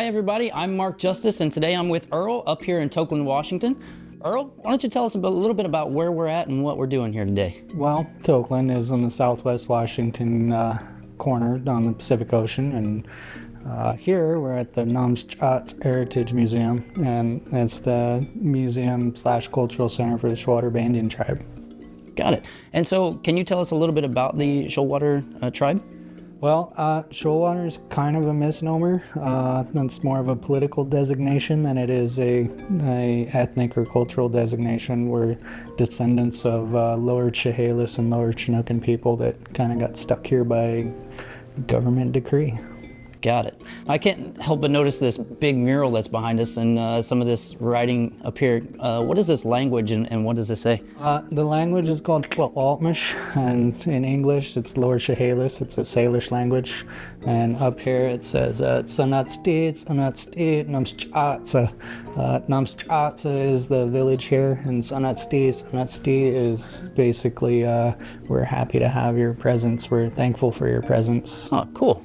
Hi everybody, I'm Mark Justice, and today I'm with Earl up here in Tokeland, Washington. Earl, why don't you tell us a little bit about where we're at and what we're doing here today? Well, Tokeland is in the southwest Washington corner on the Pacific Ocean, and here we're at the Heritage Museum, and it's the museum/cultural center for the Shoalwater Bay Indian Tribe. Got it. And so can you tell us a little bit about the Shoalwater tribe? Well, Shoalwater is kind of a misnomer. It's more of a political designation than it is a ethnic or cultural designation. We're descendants of Lower Chehalis and Lower Chinook people that kind of got stuck here by government decree. Got it. I can't help but notice this big mural that's behind us and some of this writing up here. What is this language and what does it say? The language is called Altmish, and in English it's Lower Chehalis. It's a Salish language. And up here it says Namschatsa. Namschatsa is the village here, and Sanatsti is basically we're happy to have your presence. We're thankful for your presence. Oh, cool.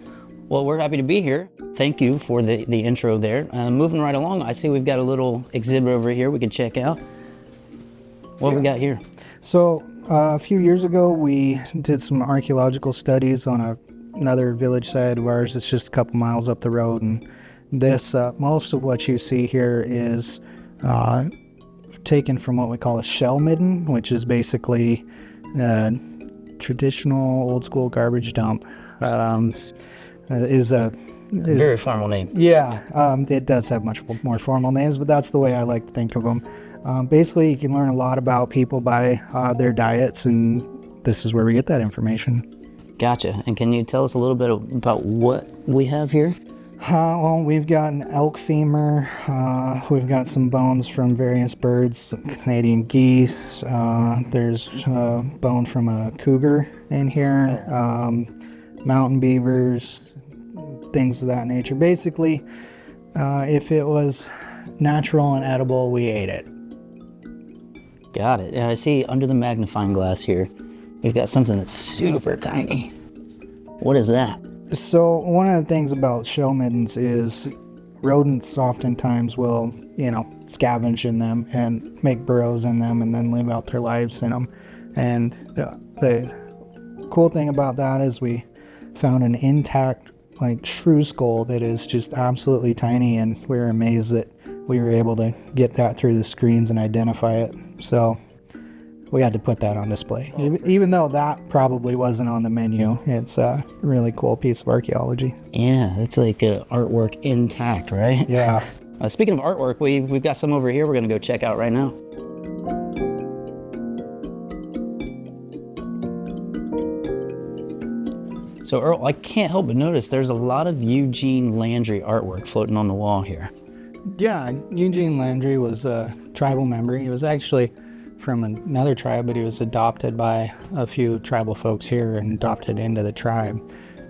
Well, we're happy to be here. Thank you for the intro there. Moving right along, I see we've got a little exhibit over here we can check out. What we got here? So a few years ago, we did some archaeological studies on another village site of ours. It's just a couple miles up the road. And this, most of what you see here is taken from what we call a shell midden, which is basically a traditional old school garbage dump. Is very formal name. Yeah, it does have much more formal names, but that's the way I like to think of them. Basically, you can learn a lot about people by their diets, and this is where we get that information. Gotcha. And can you tell us a little bit about what we have here? Well, we've got an elk femur. We've got some bones from various birds, Canadian geese. There's a bone from a cougar in here. Mountain beavers, things of that nature. Basically, if it was natural and edible, we ate it. Got it. And I see under the magnifying glass here, we've got something that's super tiny. What is that? So one of the things about shell middens is rodents oftentimes will, scavenge in them and make burrows in them and then live out their lives in them. And the cool thing about that is we found an intact shrew skull that is just absolutely tiny, and we were amazed that we were able to get that through the screens and identify it. So we had to put that on display. Even though that probably wasn't on the menu, it's a really cool piece of archaeology. Yeah, it's like artwork intact, right? Yeah. Speaking of artwork, we've got some over here we're going to go check out right now. So Earl, I can't help but notice there's a lot of Eugene Landry artwork floating on the wall here. Yeah, Eugene Landry was a tribal member. He was actually from another tribe, but he was adopted by a few tribal folks here and adopted into the tribe.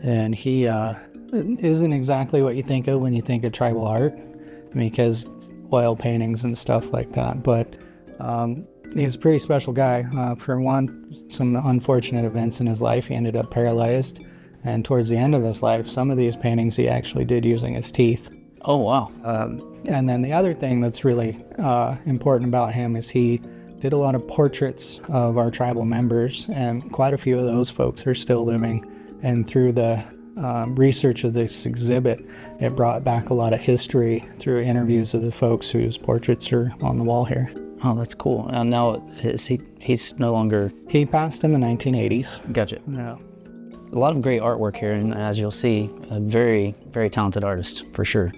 And he isn't exactly what you think of when you think of tribal art, because oil paintings and stuff like that. But he's a pretty special guy. For one, some unfortunate events in his life, he ended up paralyzed. And towards the end of his life, some of these paintings he actually did using his teeth. Oh, wow. And then the other thing that's really important about him is he did a lot of portraits of our tribal members, and quite a few of those folks are still living. And through the research of this exhibit, it brought back a lot of history through interviews of the folks whose portraits are on the wall here. Oh, that's cool. Now, he's no longer... He passed in the 1980s. Gotcha. Yeah. A lot of great artwork here, and as you'll see, a very, very talented artist, for sure.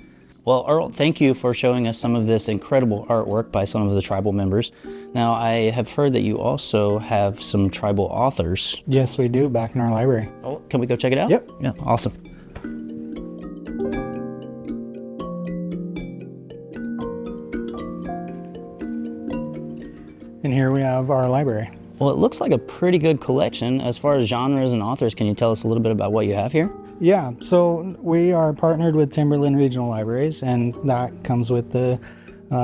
Well, Earl, thank you for showing us some of this incredible artwork by some of the tribal members. Now, I have heard that you also have some tribal authors. Yes, we do, back in our library. Oh, can we go check it out? Yep. Yeah, awesome. And here we have our library. Well, it looks like a pretty good collection. As far as genres and authors, can you tell us a little bit about what you have here? Yeah, so we are partnered with Timberland Regional Libraries, and that comes with the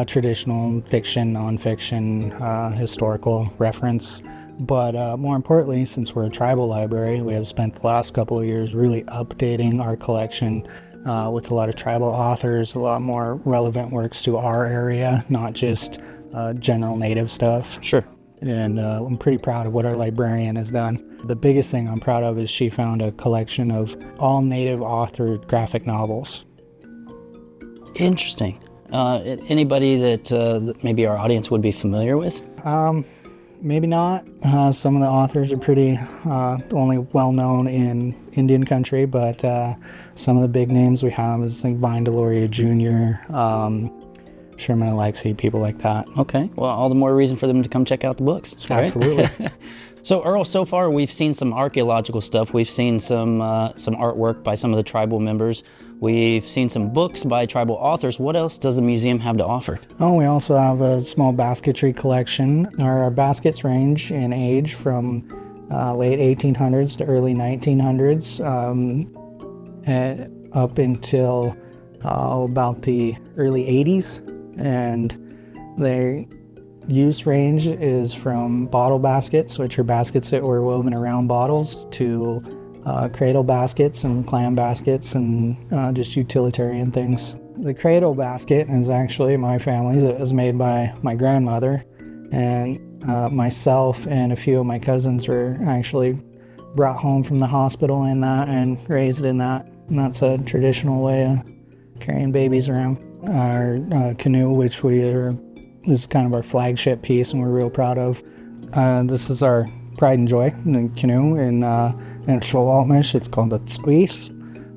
traditional fiction, nonfiction, historical reference. But more importantly, since we're a tribal library, we have spent the last couple of years really updating our collection with a lot of tribal authors, a lot more relevant works to our area, not just general native stuff. Sure. And I'm pretty proud of what our librarian has done. The biggest thing I'm proud of is she found a collection of all native authored graphic novels. Interesting. Anybody that maybe our audience would be familiar with? Maybe not. Some of the authors are pretty only well known in Indian country, but some of the big names we have is like Vine Deloria Jr., Sherman Alexie, people like that. Okay. Well, all the more reason for them to come check out the books. Right? Absolutely. So Earl, so far we've seen some archaeological stuff. We've seen some artwork by some of the tribal members. We've seen some books by tribal authors. What else does the museum have to offer? Oh, we also have a small basketry collection. Our baskets range in age from late 1800s to early 1900s, up until about the early 80s. And their use range is from bottle baskets, which are baskets that were woven around bottles, to cradle baskets and clam baskets and just utilitarian things. The cradle basket is actually my family's. It was made by my grandmother, and myself and a few of my cousins were actually brought home from the hospital in that and raised in that. And that's a traditional way of carrying babies around. Our canoe, which this is kind of our flagship piece and we're real proud of. This is our pride and joy, the canoe in Shoalwater. It's called a Squeeze,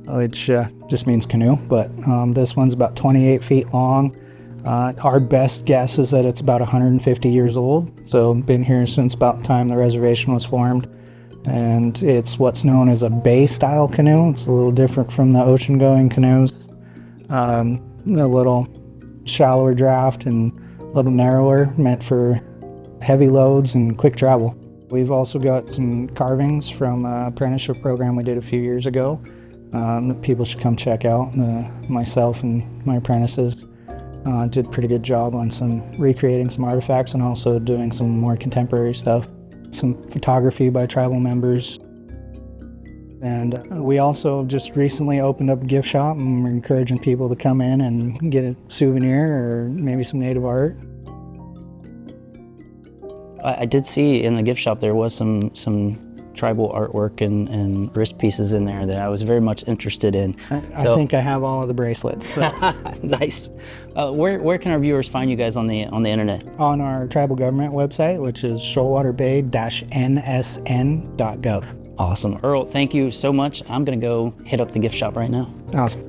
which just means canoe, but this one's about 28 feet long. Our best guess is that it's about 150 years old, so been here since about the time the reservation was formed. And it's what's known as a bay-style canoe. It's a little different from the ocean-going canoes. A little shallower draft and a little narrower, meant for heavy loads and quick travel. We've also got some carvings from an apprenticeship program we did a few years ago that people should come check out. Myself and my apprentices did a pretty good job on recreating some artifacts and also doing some more contemporary stuff. Some photography by tribal members. And we also just recently opened up a gift shop, and we're encouraging people to come in and get a souvenir or maybe some native art. I did see in the gift shop there was some tribal artwork and wrist pieces in there that I was very much interested in. I think I have all of the bracelets. So. Nice. Where can our viewers find you guys on the internet? On our tribal government website, which is shoalwaterbay-nsn.gov. Awesome. Earl, thank you so much. I'm going to go hit up the gift shop right now. Awesome.